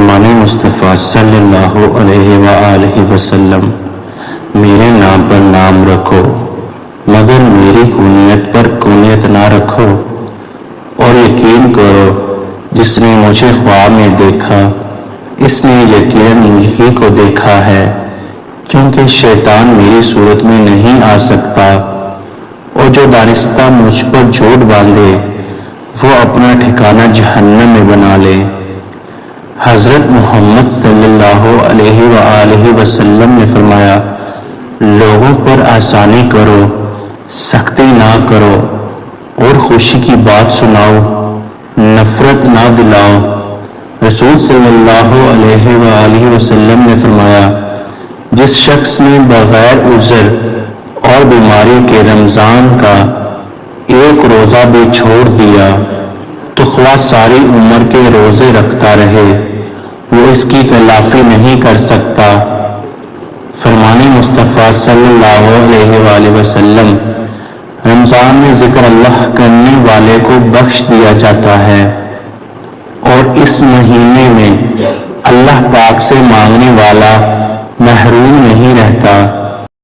فرمان مصطفیٰ صلی اللہ علیہ وآلہ وسلم، میرے نام پر نام رکھو مگر میری کونیت پر کونیت نہ رکھو، اور یقین کرو جس نے مجھے خواب میں دیکھا اس نے یقیناً مجھے کو دیکھا ہے، کیونکہ شیطان میری صورت میں نہیں آ سکتا، اور جو دانستہ مجھ پر جھوٹ باندھے وہ اپنا ٹھکانہ جہنم میں بنا لے۔ حضرت محمد صلی اللہ علیہ وآلہ وسلم نے فرمایا، لوگوں پر آسانی کرو، سختی نہ کرو، اور خوشی کی بات سناؤ، نفرت نہ دلاؤ۔ رسول صلی اللہ علیہ وآلہ وسلم نے فرمایا، جس شخص نے بغیر عذر اور بیماری کے رمضان کا ایک روزہ بھی چھوڑ دیا تو خواہ ساری عمر کے روزے رکھتا رہے وہ اس کی تلافی نہیں کر سکتا۔ فرمان مصطفیٰ صلی اللہ علیہ وآلہ وسلم، رمضان میں ذکر اللہ کرنے والے کو بخش دیا جاتا ہے، اور اس مہینے میں اللہ پاک سے مانگنے والا محروم نہیں رہتا۔